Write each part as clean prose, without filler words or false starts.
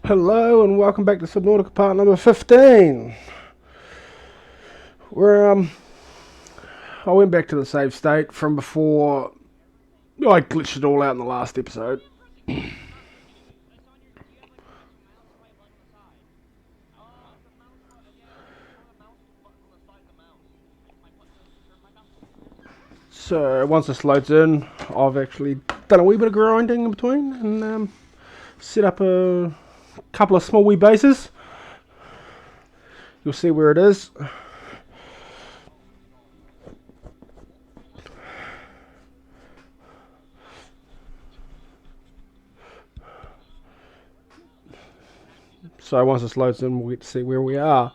Hello and welcome back to Subnautica part number 15. Where I went back to the save state from before I glitched it all out in the last episode. So once this loads in, I've actually done a wee bit of grinding in between and set up a couple of small wee bases. You'll see where it is. So once this loads in, we'll get to see where we are.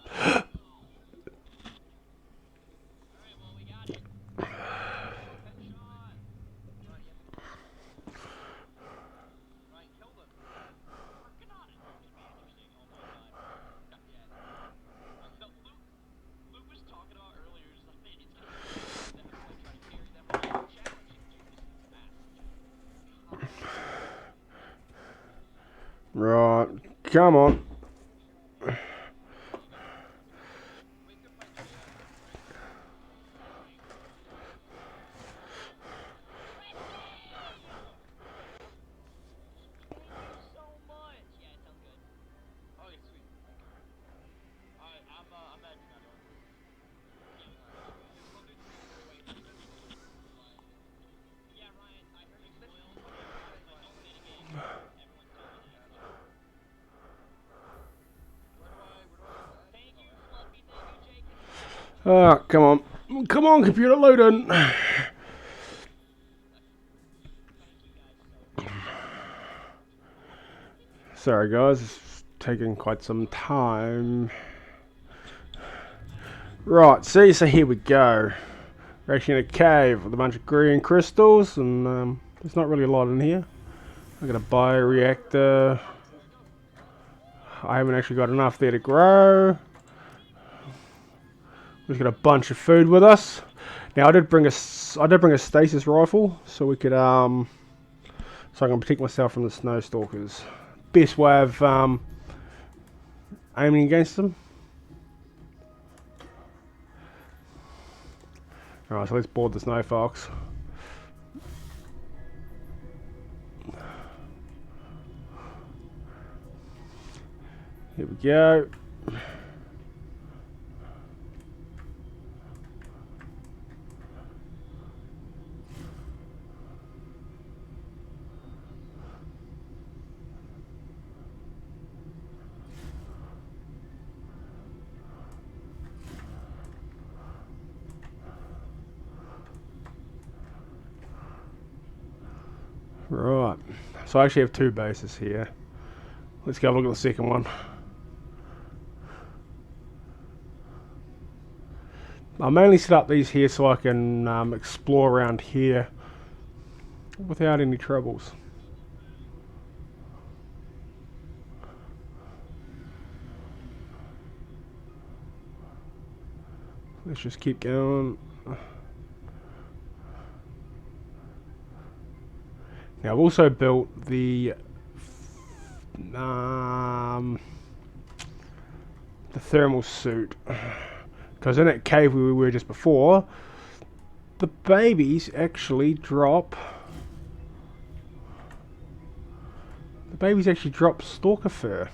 Right, come on. Oh, come on. Come on, computer, load in. Sorry, guys. It's taking quite some time. Right, see, so here we go. We're actually in a cave with a bunch of green crystals, and there's not really a lot in here. I've got a bioreactor. I haven't actually got enough there to grow. We've got a bunch of food with us. Now I did bring a stasis rifle so we could so I can protect myself from the snow stalkers. Best way of aiming against them. Alright, so let's board the snow fox. Here we go. Right, so I actually have two bases here. Let's go have a look at the second one. I mainly set up these here so I can explore around here without any troubles. Let's just keep going. Now I've also built the thermal suit, because in that cave we were just before, the babies actually drop. The babies actually drop stalker fur.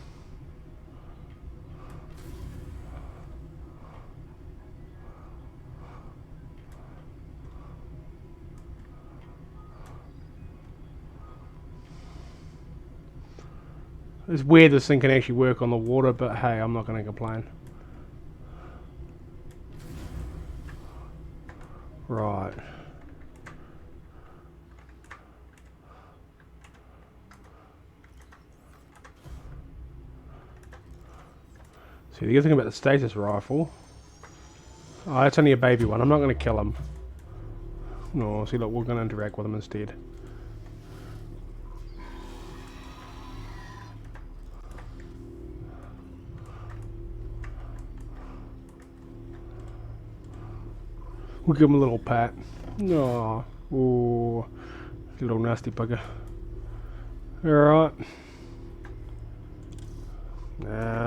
It's weird this thing can actually work on the water, but hey, I'm not going to complain. Right. See, the good thing about the stasis rifle... Oh, it's only a baby one. I'm not going to kill him. No, see, look, we're going to interact with him instead. We'll give him a little pat. No, oh, little nasty bugger. Alright.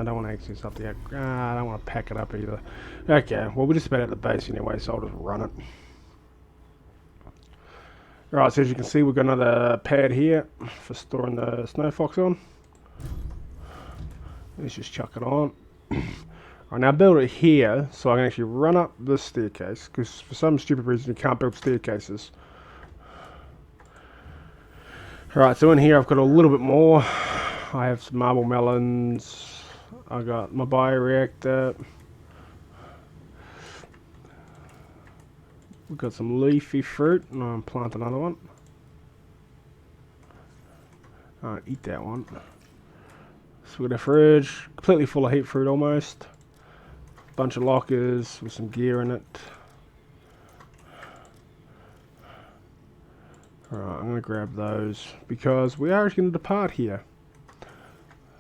I don't want to access up there. I don't want to pack it up either. Okay, well we're just about at the base anyway, so I'll just run it. Right, so as you can see, we've got another pad here for storing the snow fox on. Let's just chuck it on. Right, now build it here so I can actually run up this staircase, because for some stupid reason you can't build staircases. Right, so in here I've got a little bit more. I have some marble melons. I got my bioreactor. We've got some leafy fruit, and I'll plant another one. I'll eat that one. So we've got a fridge, completely full of heat fruit almost. Bunch of lockers with some gear in it. Alright, I'm going to grab those because we are going to depart here.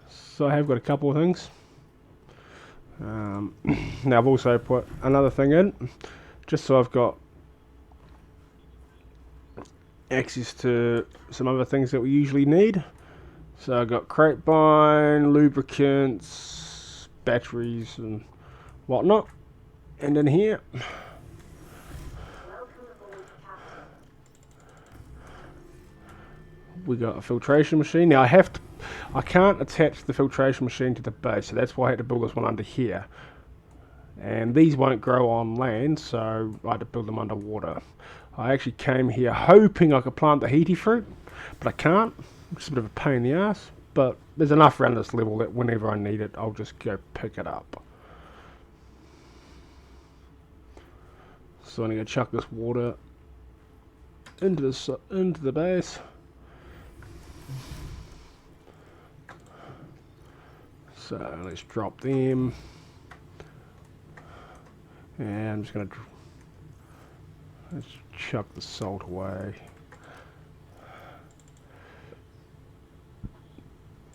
So I have got a couple of things. Now I've also put another thing in, just so I've got access to some other things that we usually need. So I've got crate bind, lubricants, batteries and whatnot. And in here we got a filtration machine. Now I can't attach the filtration machine to the base, so that's why I had to build this one under here. And these won't grow on land, so I had to build them underwater. I actually came here hoping I could plant the heaty fruit, but I can't. It's a bit of a pain in the ass, but there's enough around this level that whenever I need it, I'll just go pick it up. So I'm going to chuck this water into the base. So let's drop them. And I'm just going to let's chuck the salt away.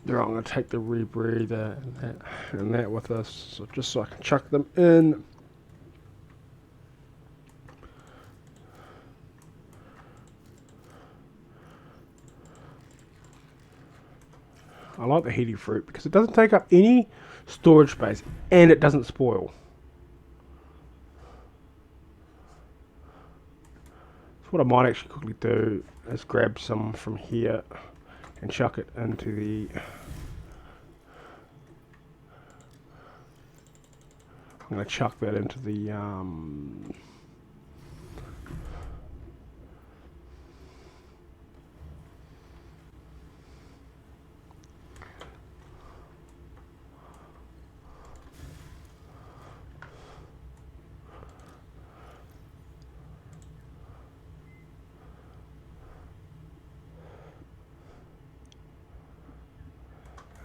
There, I'm going to take the rebreather and that with us, so just so I can chuck them in. I like the heaty fruit because it doesn't take up any storage space and it doesn't spoil. So what I might actually quickly do is grab some from here and chuck it into the... I'm going to chuck that into the...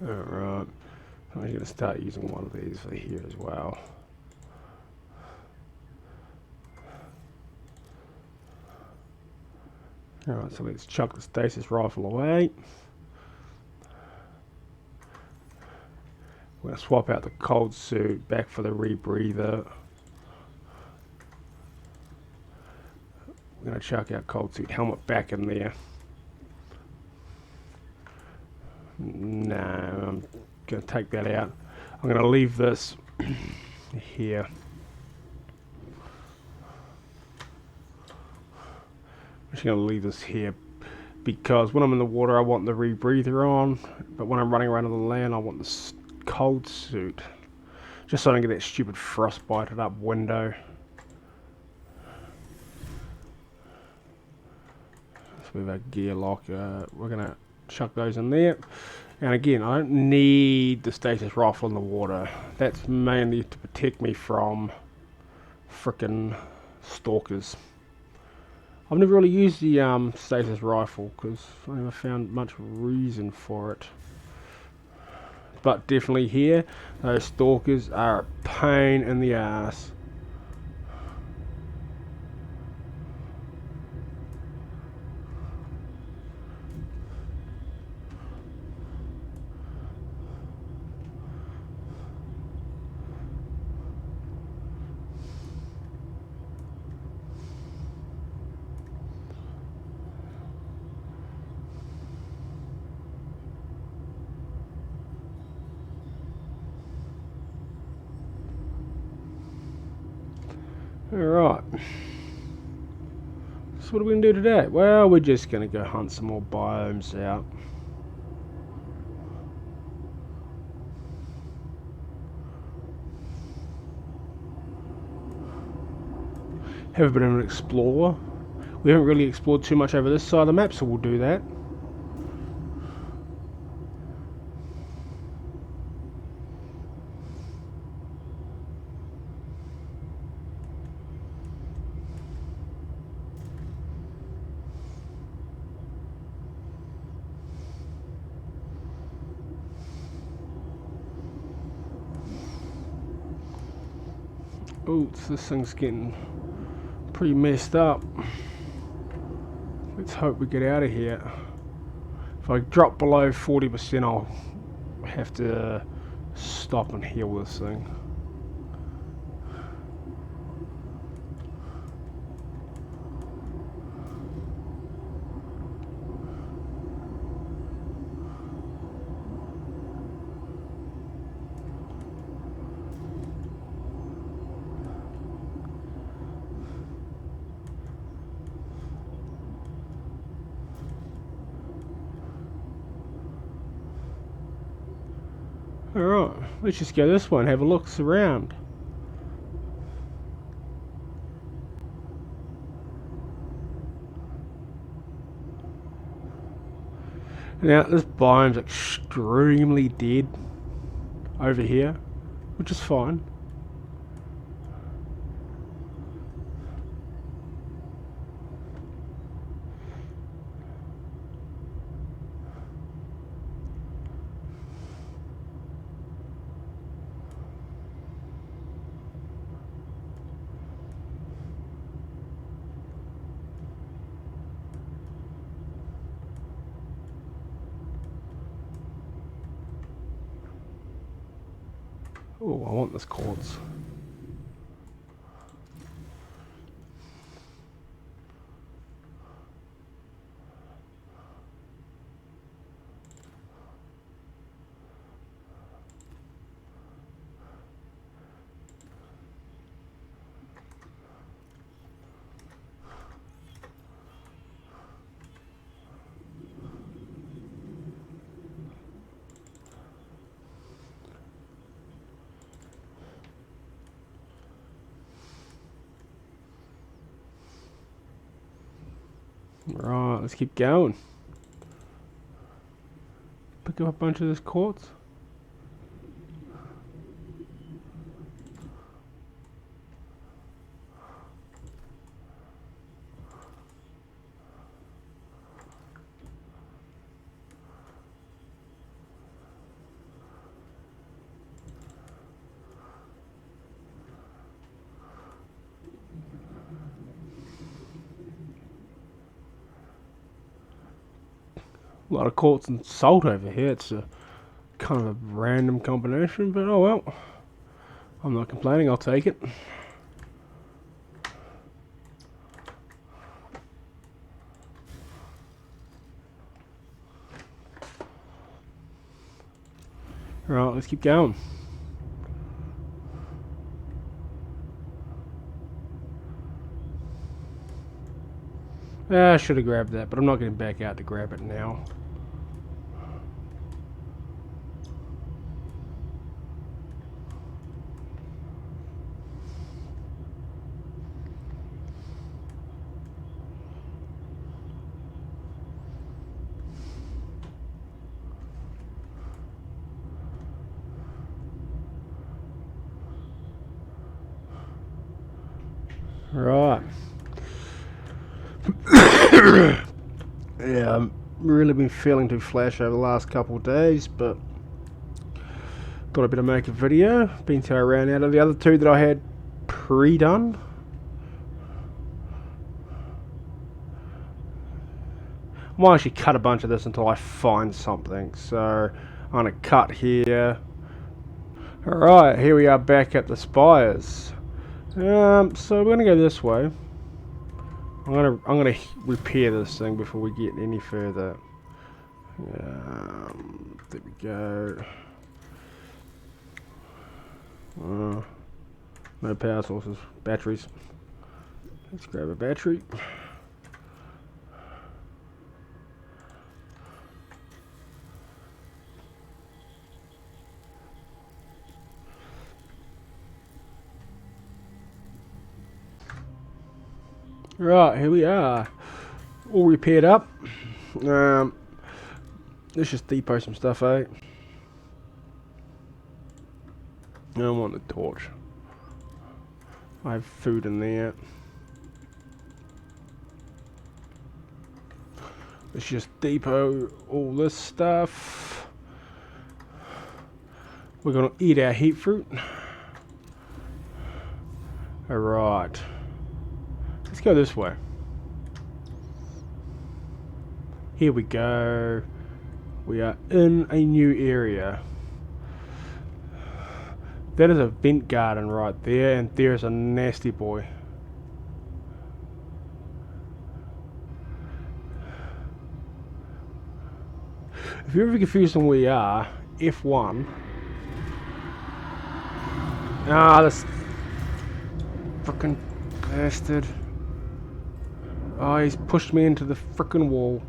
Alright, I'm going to start using one of these for here as well. Alright, so let's chuck the stasis rifle away. We're going to swap out the cold suit back for the rebreather. We're going to chuck our cold suit helmet back in there. No, I'm going to take that out. I'm going to leave this here. I'm just going to leave this here because when I'm in the water I want the rebreather on, but when I'm running around on the land I want the cold suit, just so I don't get that stupid frostbite up window. So we have our gear locker. We're going to chuck those in there. And again, I don't need the stasis rifle in the water. That's mainly to protect me from frickin' stalkers. I've never really used the stasis rifle because I never found much reason for it. But definitely here, those stalkers are a pain in the ass. Alright. So what are we going to do today? Well, we're just going to go hunt some more biomes out. Have a bit of an explore. We haven't really explored too much over this side of the map, so we'll do that. Oh, this thing's getting pretty messed up. Let's hope we get out of here. If I drop below 40%, I'll have to stop and heal this thing. Alright, let's just go this way and have a look around. Now, this biome's extremely dead over here, which is fine. Oh, I want this quartz. Right, let's keep going. Pick up a bunch of this quartz. A lot of quartz and salt over here. It's a kind of a random combination, but oh well. I'm not complaining, I'll take it. Right, let's keep going. I should have grabbed that, but I'm not getting back out to grab it now. Right. Yeah, I've really been feeling too flash over the last couple of days, but thought I'd better make a video. Been so around out of the other two that I had pre-done. I might actually cut a bunch of this until I find something. So I'm gonna cut here. Alright, here we are back at the spires. So we're gonna go this way. I'm gonna repair this thing before we get any further. There we go. No power sources, batteries. Let's grab a battery. Right, here we are. All repaired up. Let's just depot some stuff out. I don't want the torch. I have food in there. Let's just depot all this stuff. We're gonna eat our heat fruit. Alright. Let's go this way. Here we go. We are in a new area. That is a vent garden right there, and there's a nasty boy. If you're ever confused on where we are, F1. Ah, this frickin' bastard. Oh, he's pushed me into the frickin' wall.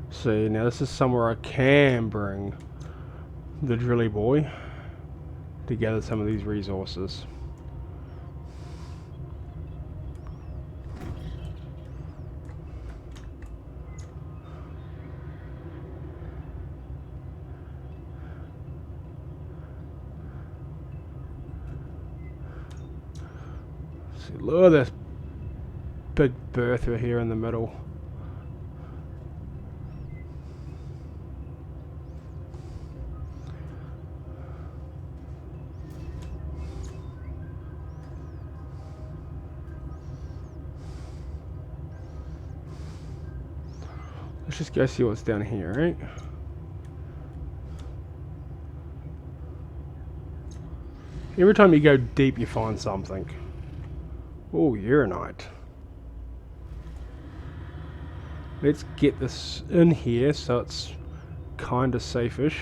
See, now this is somewhere I can bring the drilly boy to gather some of these resources. See, look at this big bertha here in the middle. Let's just go see what's down here, right? Every time you go deep, you find something. Oh, uranite. Let's get this in here so it's kind of safe-ish.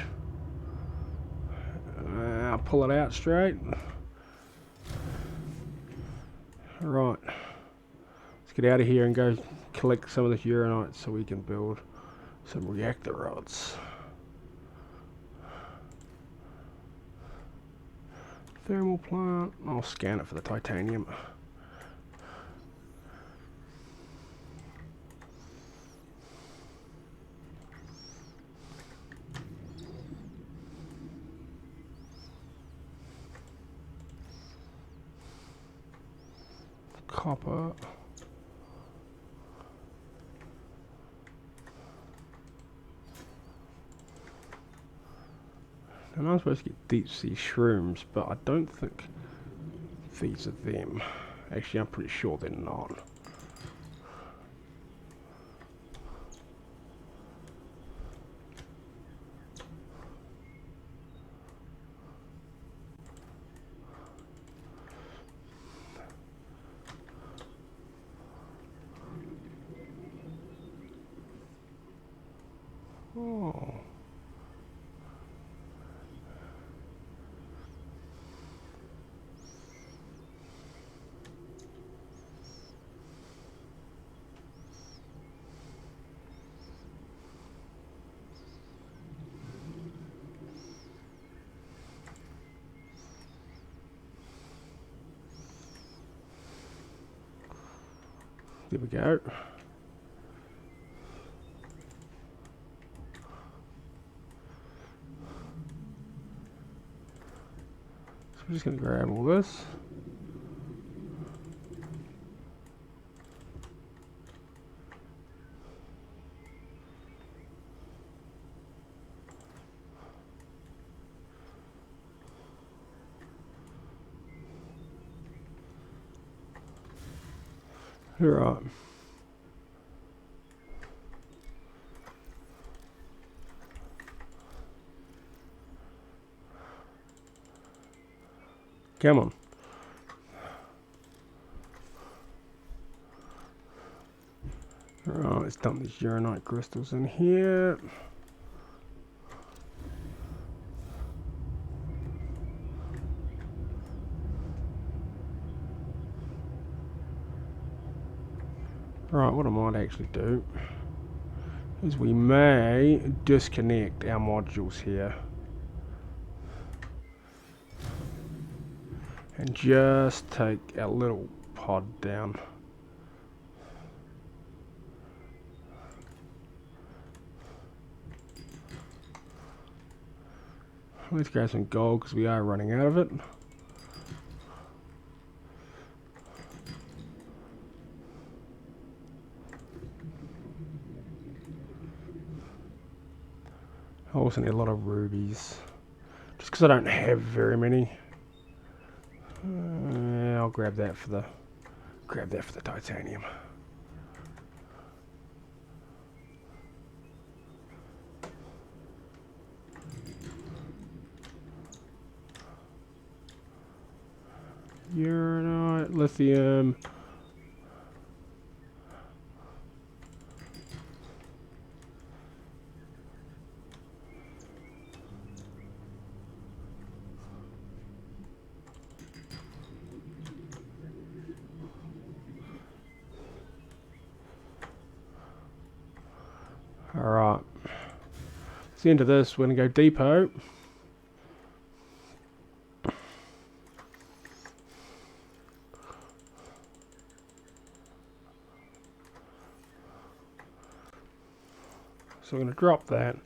I'll pull it out straight. Right. Let's get out of here and go collect some of this uranite so we can build some reactor rods. Thermal plant. I'll scan it for the titanium. Copper. And I'm supposed to get deep sea shrooms, but I don't think these are them. Actually, I'm pretty sure they're not. Oh. There we go. So I'm just going to grab all this. Right. Come on. Alright, let's dump these uranite crystals in here. Right, what I might actually do is we may disconnect our modules here and just take our little pod down. Let's grab some gold because we are running out of it. I also need a lot of rubies, just because I don't have very many. I'll grab that for the titanium. Uranite, lithium. Alright. Let's get into this. We're going to go depot. So we're going to drop that.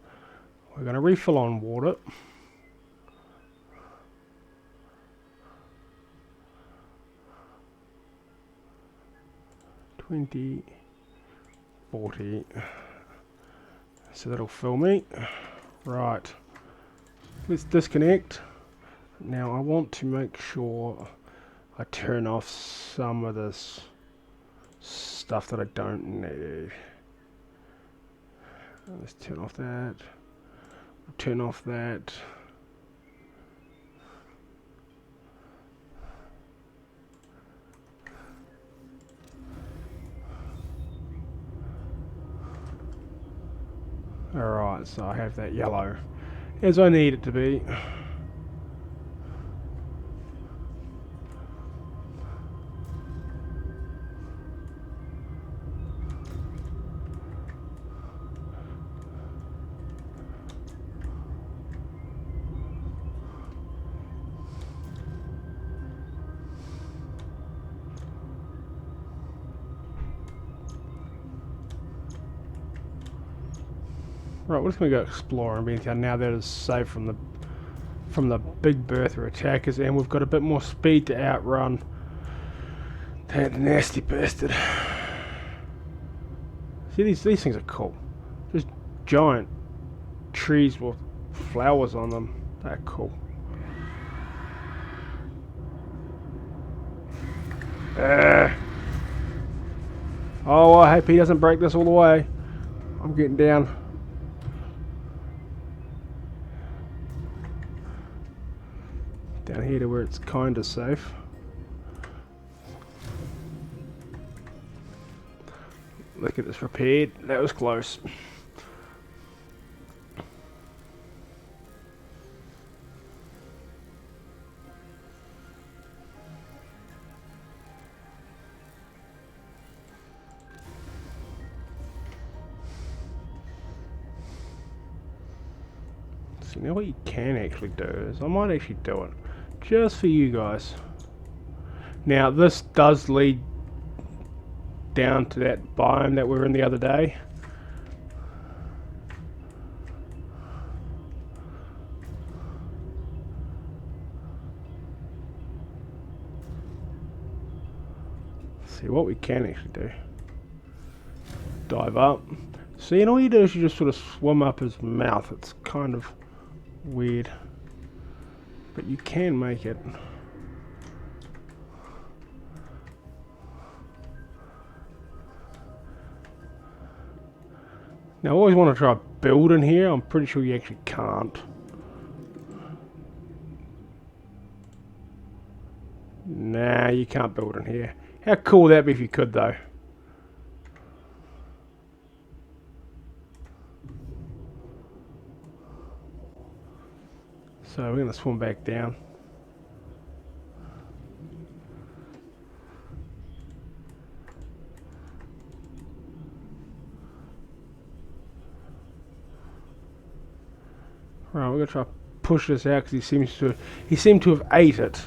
We're going to refill on water. $20, $40. So that'll fill me. Right. Let's disconnect. Now I want to make sure I turn off some of this stuff that I don't need. Let's turn off that. Turn off that. Alright, so I have that yellow as I need it to be. Right, we're just going to go explore and be now that it's safe from the big Bertha attackers, and we've got a bit more speed to outrun that nasty bastard. See, these things are cool. Just giant trees with flowers on them. They're cool. Oh, I hope he doesn't break this all the way. I'm getting down. Down here to where it's kind of safe. Look at this repaired. That was close. So now what you can actually do is I might actually do it just for you guys. Now this does lead down to that biome that we were in the other day. See what we can actually do. Dive up. See, and all you do is you just sort of swim up his mouth. It's kind of weird, but you can make it. Now I always want to try build in here. I'm pretty sure you actually can't. Nah, you can't build in here. How cool would that be if you could, though? So we're going to swim back down. Right, we're going to try to push this out because he seemed to have ate it.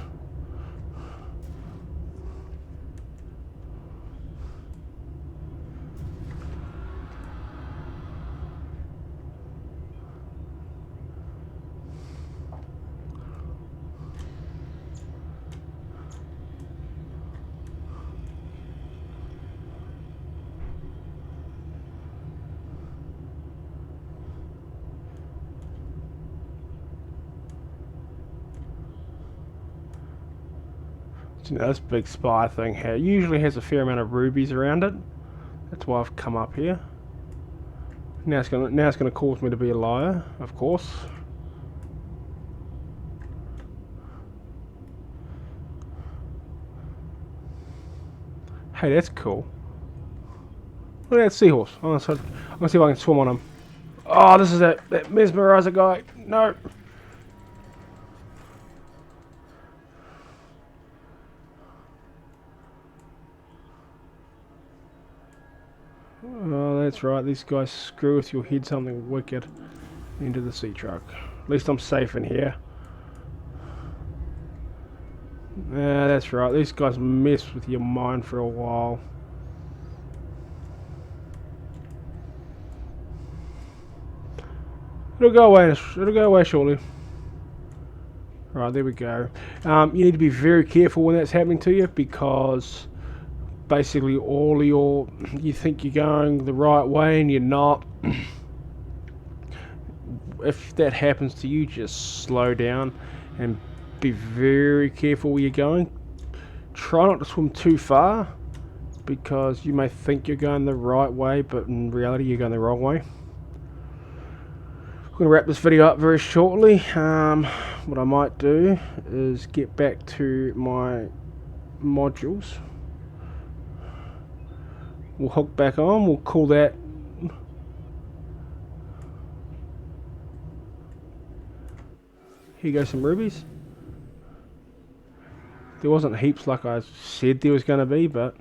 You know, this big spire thing here usually has a fair amount of rubies around it. That's why I've come up here. Now it's gonna cause me to be a liar, of course. Hey, that's cool. Look at that seahorse. I'm gonna see if I can swim on him. Oh, this is that mesmerizer guy. No. Oh, that's right. These guys screw with your head something wicked into the sea truck. At least I'm safe in here. Yeah, that's right. These guys mess with your mind for a while. It'll go away. It'll go away shortly. Right, there we go. You need to be very careful when that's happening to you because basically you think you're going the right way and you're not. If that happens to you, just slow down and be very careful where you're going. Try not to swim too far because you may think you're going the right way, but in reality you're going the wrong way. I'm going to wrap this video up very shortly. What I might do is get back to my modules. We'll hook back on, we'll call that here goes some rubies. There wasn't heaps like I said there was going to be, but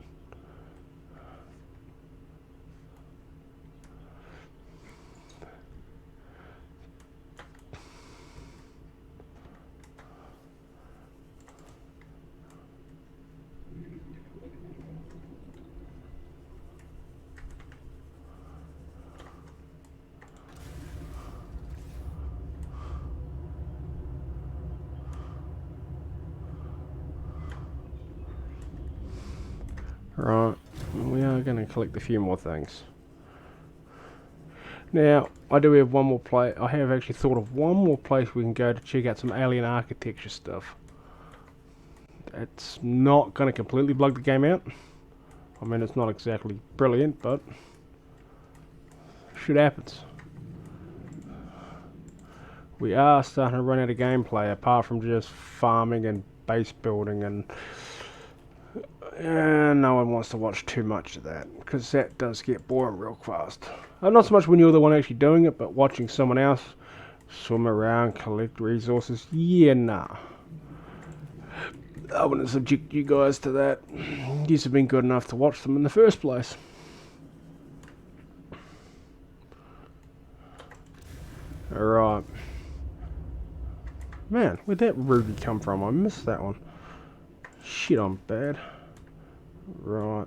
right, we are going to collect a few more things. Now, I do have one more place. I have actually thought of one more place we can go to check out some alien architecture stuff. It's not going to completely bug the game out. I mean, it's not exactly brilliant, but shit happens. We are starting to run out of gameplay, apart from just farming and base building, and no one wants to watch too much of that, because that does get boring real fast. Not so much when you're the one actually doing it, but watching someone else swim around, collect resources, yeah, nah. I wouldn't subject you guys to that. You have been good enough to watch them in the first place. Alright. Man, where'd that ruby come from? I missed that one. Shit, I'm bad. Right.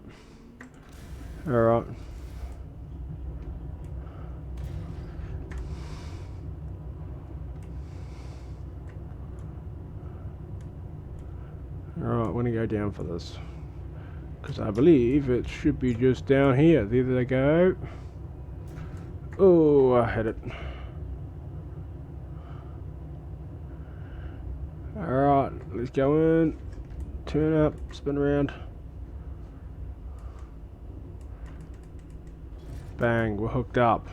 Alright. Alright, I'm gonna go down for this. Because I believe it should be just down here. There they go. Oh, I hit it. Alright, let's go in. Turn up, spin around. Bang, we're hooked up.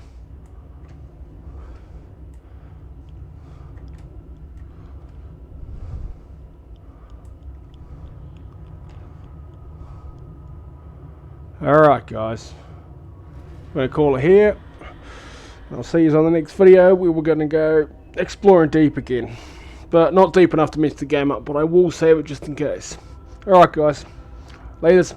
Alright guys, I'm going to call it here. I'll see you on the next video. We were going to go exploring deep again, but not deep enough to mess the game up, but I will save it just in case. Alright guys, laters.